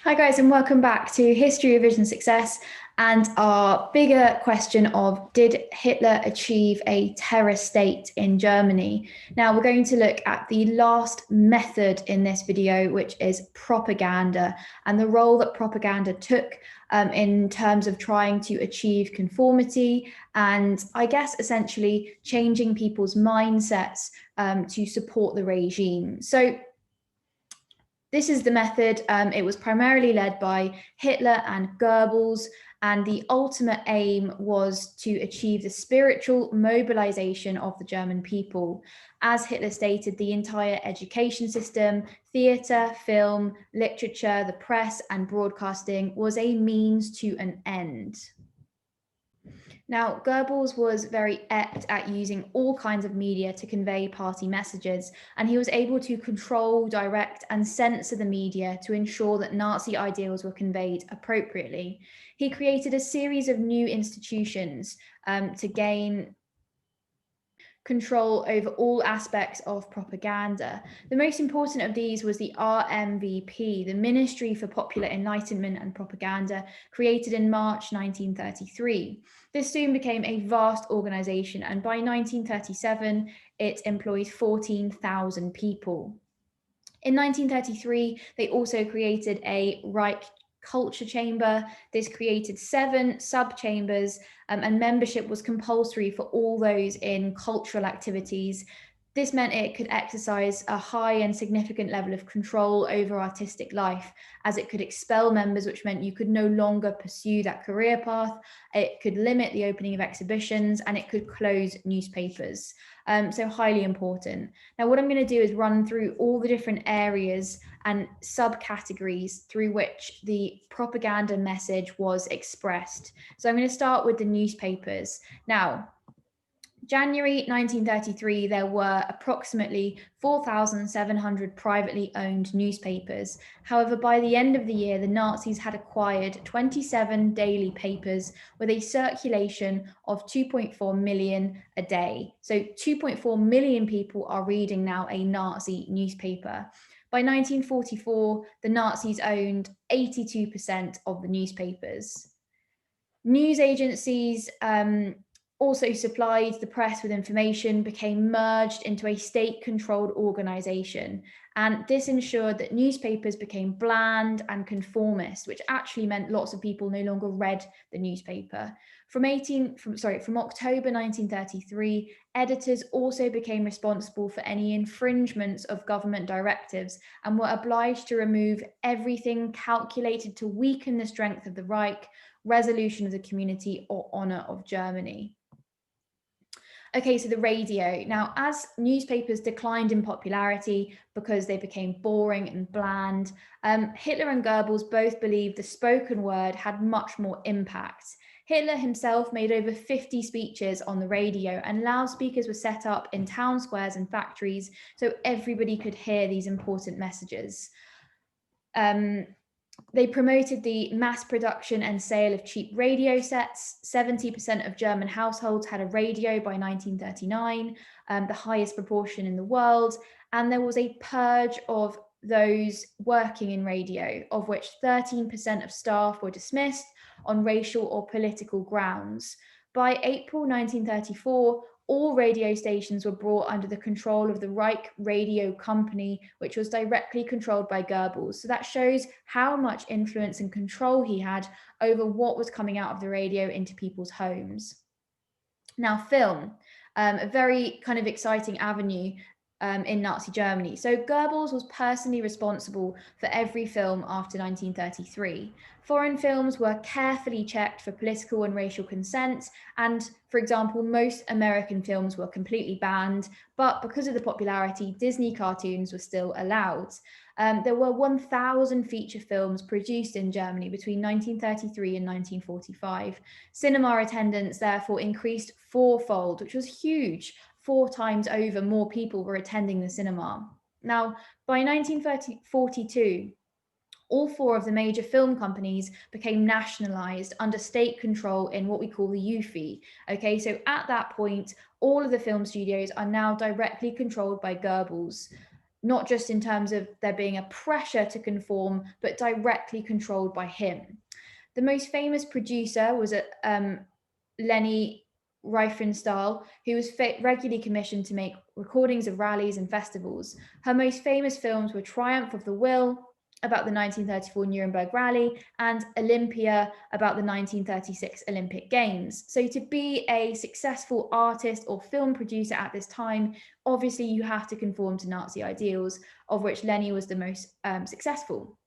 Hi guys, and welcome back to History Revision Success and our bigger question of, did Hitler achieve a terror state in Germany? Now we're going to look at the last method in this video, which is propaganda, and the role that propaganda took in terms of trying to achieve conformity and, I guess, essentially changing people's mindsets to support the regime. So this is the method. It was primarily led by Hitler and Goebbels, and the ultimate aim was to achieve the spiritual mobilization of the German people. As Hitler stated, the entire education system, theatre, film, literature, the press, and broadcasting was a means to an end. Now, Goebbels was very apt at using all kinds of media to convey party messages, and he was able to control, direct, and censor the media to ensure that Nazi ideals were conveyed appropriately. He created a series of new institutions to gain control over all aspects of propaganda. The most important of these was the RMVP, the Ministry for Popular Enlightenment and Propaganda, created in March 1933. This soon became a vast organization, and by 1937, it employed 14,000 people. In 1933, they also created a Reich Culture Chamber. This created 7 sub-chambers, and membership was compulsory for all those in cultural activities. This meant it could exercise a high and significant level of control over artistic life, as it could expel members, which meant you could no longer pursue that career path. It could limit the opening of exhibitions, and it could close newspapers. So highly important. Now, what I'm going to do is run through all the different areas and subcategories through which the propaganda message was expressed. So I'm going to start with the newspapers. Now, January 1933, there were approximately 4,700 privately owned newspapers. However, by the end of the year, the Nazis had acquired 27 daily papers with a circulation of 2.4 million a day. So 2.4 million people are reading now a Nazi newspaper. By 1944, the Nazis owned 82% of the newspapers. News agencies also supplied the press with information, became merged into a state-controlled organization. And this ensured that newspapers became bland and conformist, which actually meant lots of people no longer read the newspaper. From October 1933, editors also became responsible for any infringements of government directives and were obliged to remove everything calculated to weaken the strength of the Reich, resolution of the community, or honor of Germany. Okay, so the radio. Now, as newspapers declined in popularity because they became boring and bland, Hitler and Goebbels both believed the spoken word had much more impact. Hitler himself made over 50 speeches on the radio, and loudspeakers were set up in town squares and factories so everybody could hear these important messages. They promoted the mass production and sale of cheap radio sets. 70% of German households had a radio by 1939, the highest proportion in the world. And there was a purge of those working in radio, of which 13% of staff were dismissed on racial or political grounds. By April 1934, all radio stations were brought under the control of the Reich Radio Company, which was directly controlled by Goebbels. So that shows how much influence and control he had over what was coming out of the radio into people's homes. Now, film, a very kind of exciting avenue in Nazi Germany. So Goebbels was personally responsible for every film after 1933. Foreign films were carefully checked for political and racial consent, and, for example, most American films were completely banned, but because of the popularity, Disney cartoons were still allowed. There were 1,000 feature films produced in Germany between 1933 and 1945. Cinema attendance therefore increased fourfold, which was huge. 4 times over more people were attending the cinema. Now, by 1942, all 4 of the major film companies became nationalized under state control in what we call the UFI. Okay, so at that point, all of the film studios are now directly controlled by Goebbels. not just in terms of there being a pressure to conform, but directly controlled by him. The most famous producer was Leni Riefenstahl, who was regularly commissioned to make recordings of rallies and festivals. Her most famous films were Triumph of the Will, about the 1934 Nuremberg Rally, and Olympia, about the 1936 Olympic Games. So to be a successful artist or film producer at this time, obviously you have to conform to Nazi ideals, of which Leni was the most successful.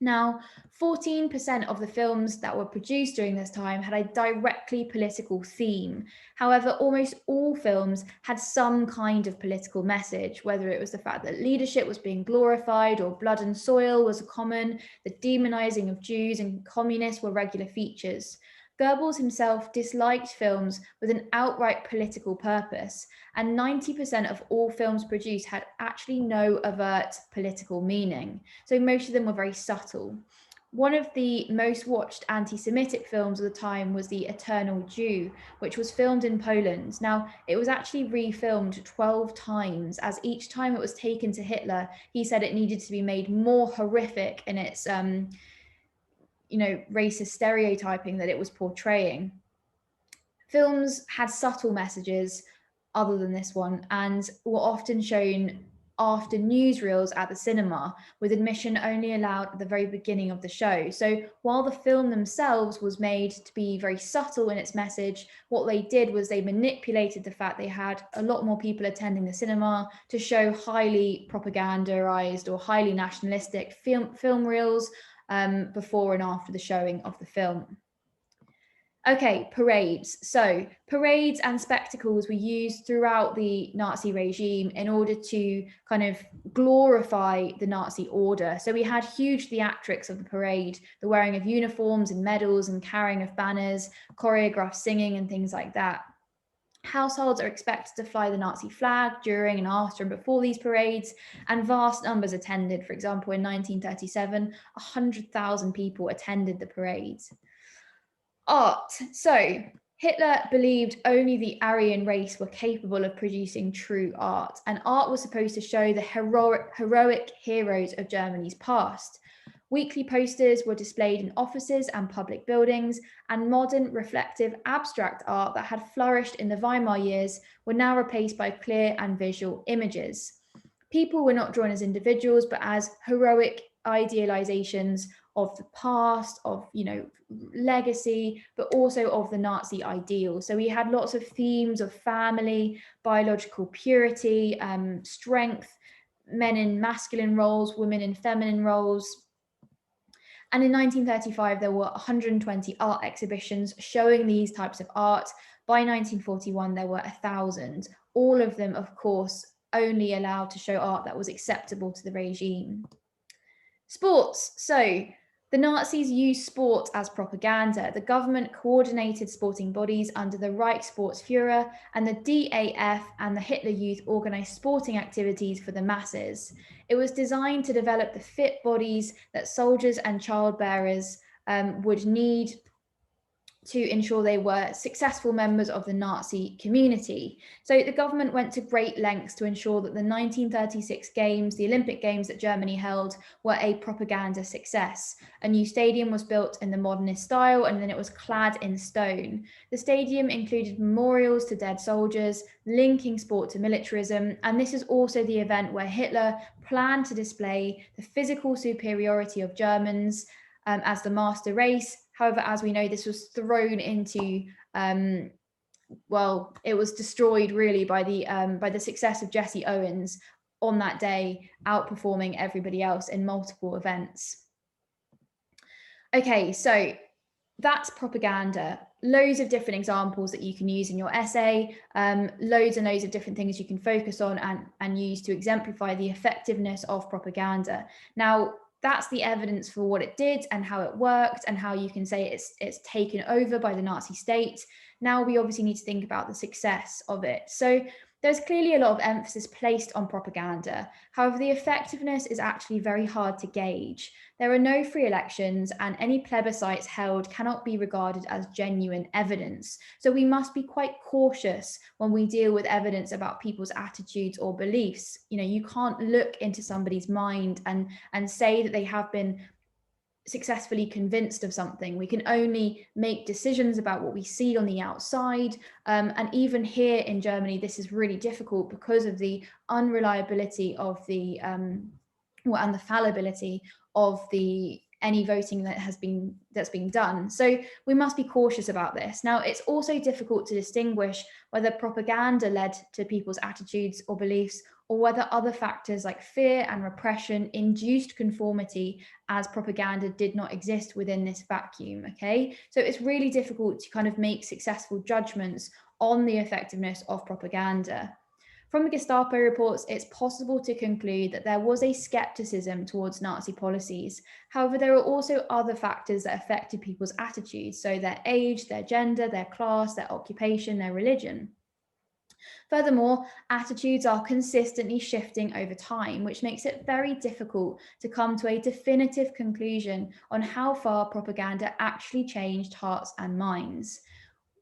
Now, 14% of the films that were produced during this time had a directly political theme. However, almost all films had some kind of political message, whether it was the fact that leadership was being glorified or blood and soil was common, the demonizing of Jews and communists were regular features. Goebbels himself disliked films with an outright political purpose, and 90% of all films produced had actually no overt political meaning. So most of them were very subtle. One of the most watched anti-Semitic films of the time was The Eternal Jew, which was filmed in Poland. Now, it was actually refilmed 12 times, as each time it was taken to Hitler, he said it needed to be made more horrific in its racist stereotyping that it was portraying. Films had subtle messages other than this one and were often shown after newsreels at the cinema, with admission only allowed at the very beginning of the show. So while the film themselves was made to be very subtle in its message, what they did was they manipulated the fact they had a lot more people attending the cinema to show highly propagandized or highly nationalistic film reels before and after the showing of the film. Okay, parades. So parades and spectacles were used throughout the Nazi regime in order to kind of glorify the Nazi order. So we had huge theatrics of the parade, the wearing of uniforms and medals and carrying of banners, choreographed singing and things like that. Households are expected to fly the Nazi flag during and after and before these parades, and vast numbers attended. For example, in 1937, 100,000 people attended the parades. Art. So Hitler believed only the Aryan race were capable of producing true art, and art was supposed to show the heroic heroes of Germany's past. Weekly posters were displayed in offices and public buildings, and modern, reflective, abstract art that had flourished in the Weimar years were now replaced by clear and visual images. People were not drawn as individuals, but as heroic idealizations of the past, of legacy, but also of the Nazi ideal. So we had lots of themes of family, biological purity, strength, men in masculine roles, women in feminine roles. And in 1935, there were 120 art exhibitions showing these types of art. By 1941, there were 1,000, all of them, of course, only allowed to show art that was acceptable to the regime. Sports. So the Nazis used sport as propaganda. The government coordinated sporting bodies under the Reichssportführer, and the DAF and the Hitler Youth organized sporting activities for the masses. It was designed to develop the fit bodies that soldiers and childbearers would need to ensure they were successful members of the Nazi community. So the government went to great lengths to ensure that the 1936 Games, the Olympic Games that Germany held, were a propaganda success. A new stadium was built in the modernist style, and then it was clad in stone. The stadium included memorials to dead soldiers, linking sport to militarism, and this is also the event where Hitler planned to display the physical superiority of Germans as the master race. However, as we know, this was thrown into, it was destroyed really by the success of Jesse Owens on that day, outperforming everybody else in multiple events. Okay, so that's propaganda. Loads of different examples that you can use in your essay, loads and loads of different things you can focus on and use to exemplify the effectiveness of propaganda. Now, that's the evidence for what it did and how it worked and how you can say it's taken over by the Nazi state. Now we obviously need to think about the success of it. So There's clearly a lot of emphasis placed on propaganda. However, the effectiveness is actually very hard to gauge. There are no free elections, and any plebiscites held cannot be regarded as genuine evidence. So we must be quite cautious when we deal with evidence about people's attitudes or beliefs. You can't look into somebody's mind and say that they have been successfully convinced of something. We can only make decisions about what we see on the outside. And even here in Germany, this is really difficult because of the unreliability of the and the fallibility of the any voting that's been done. So we must be cautious about this. Now, it's also difficult to distinguish whether propaganda led to people's attitudes or beliefs, or whether other factors like fear and repression induced conformity, as propaganda did not exist within this vacuum. Okay, so it's really difficult to kind of make successful judgments on the effectiveness of propaganda. From the Gestapo reports, it's possible to conclude that there was a skepticism towards Nazi policies. However, there are also other factors that affected people's attitudes, so their age, their gender, their class, their occupation, their religion. Furthermore, attitudes are consistently shifting over time, which makes it very difficult to come to a definitive conclusion on how far propaganda actually changed hearts and minds.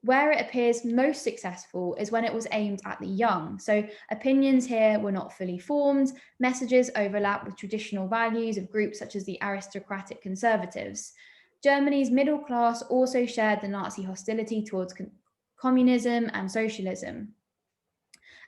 Where it appears most successful is when it was aimed at the young. So opinions here were not fully formed, messages overlap with traditional values of groups such as the aristocratic conservatives. Germany's middle class also shared the Nazi hostility towards communism and socialism.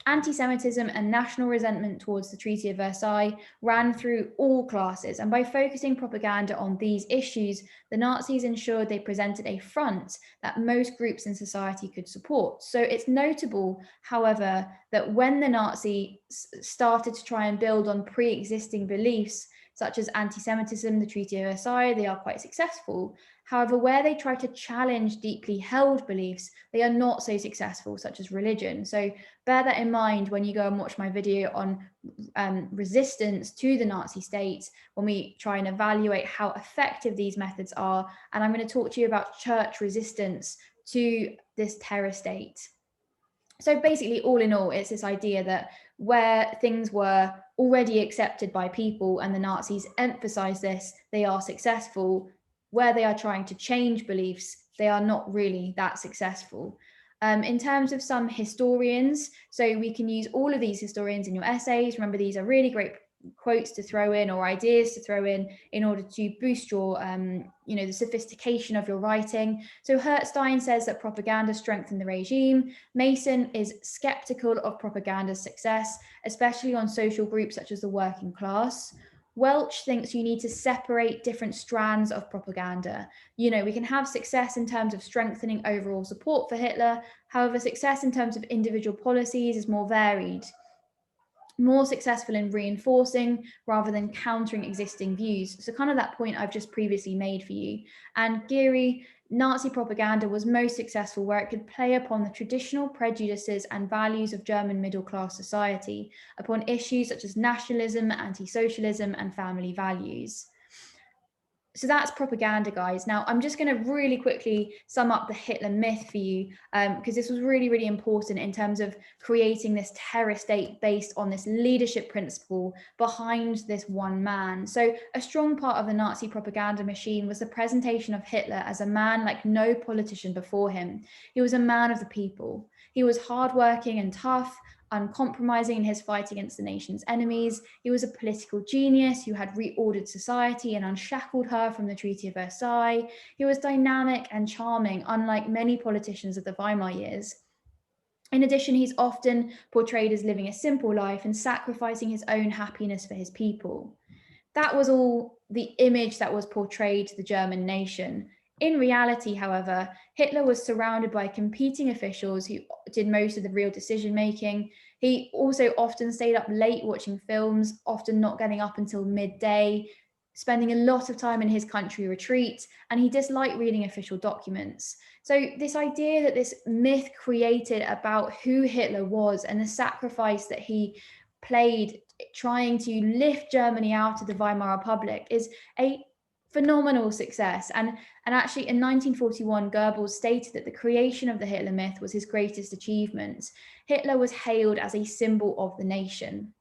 Anti-Semitism and national resentment towards the Treaty of Versailles ran through all classes, and by focusing propaganda on these issues, the Nazis ensured they presented a front that most groups in society could support. So it's notable, however, that when the Nazis started to try and build on pre-existing beliefs, such as anti-Semitism, the Treaty of Versailles, they are quite successful. However, where they try to challenge deeply held beliefs, they are not so successful, such as religion. So bear that in mind when you go and watch my video on resistance to the Nazi state, when we try and evaluate how effective these methods are. And I'm going to talk to you about church resistance to this terror state. So basically, all in all, it's this idea that where things were already accepted by people and the Nazis emphasize this, they are successful. Where they are trying to change beliefs, they are not really that successful. In terms of some historians, so we can use all of these historians in your essays. Remember, these are really great quotes to throw in or ideas to throw in order to boost your the sophistication of your writing. So Hertzstein says that propaganda strengthened the regime. Mason is skeptical of propaganda's success, especially on social groups such as the working class. Welch thinks you need to separate different strands of propaganda. We can have success in terms of strengthening overall support for Hitler. However, success in terms of individual policies is more varied, more successful in reinforcing rather than countering existing views. So kind of that point I've just previously made for you. And Geary, Nazi propaganda was most successful where it could play upon the traditional prejudices and values of German middle-class society, upon issues such as nationalism, anti-socialism, and family values. So that's propaganda, guys. Now, I'm just going to really quickly sum up the Hitler myth for you, because this was really, really important in terms of creating this terror state based on this leadership principle behind this one man. So a strong part of the Nazi propaganda machine was the presentation of Hitler as a man like no politician before him. He was a man of the people. He was hardworking and tough, uncompromising in his fight against the nation's enemies. He was a political genius who had reordered society and unshackled her from the Treaty of Versailles. He was dynamic and charming, unlike many politicians of the Weimar years. In addition, he's often portrayed as living a simple life and sacrificing his own happiness for his people. That was all the image that was portrayed to the German nation. In reality, however, Hitler was surrounded by competing officials who did most of the real decision making. He also often stayed up late watching films, often not getting up until midday, spending a lot of time in his country retreat, and he disliked reading official documents. So this idea that this myth created about who Hitler was and the sacrifice that he played trying to lift Germany out of the Weimar Republic is a phenomenal success. And actually, in 1941, Goebbels stated that the creation of the Hitler myth was his greatest achievement. Hitler was hailed as a symbol of the nation.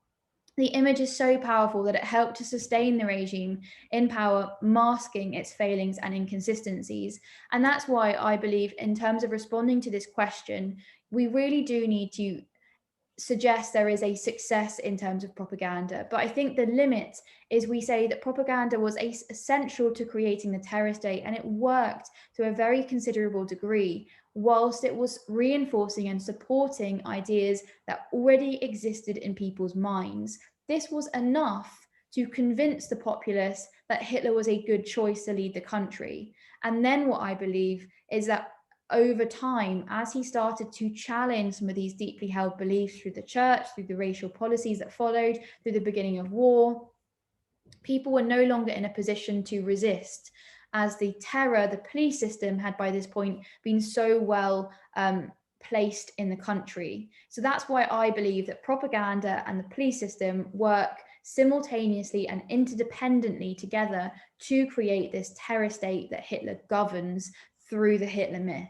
The image is so powerful that it helped to sustain the regime in power, masking its failings and inconsistencies. And that's why I believe, in terms of responding to this question, we really do need to suggest there is a success in terms of propaganda. But I think the limit is we say that propaganda was essential to creating the terror state, and it worked to a very considerable degree, whilst it was reinforcing and supporting ideas that already existed in people's minds. This was enough to convince the populace that Hitler was a good choice to lead the country. And then what I believe is that over time, as he started to challenge some of these deeply held beliefs through the church, through the racial policies that followed, through the beginning of war, people were no longer in a position to resist, as the terror, the police system had by this point been so well placed in the country. So that's why I believe that propaganda and the police system work simultaneously and interdependently together to create this terror state that Hitler governs through the Hitler myth.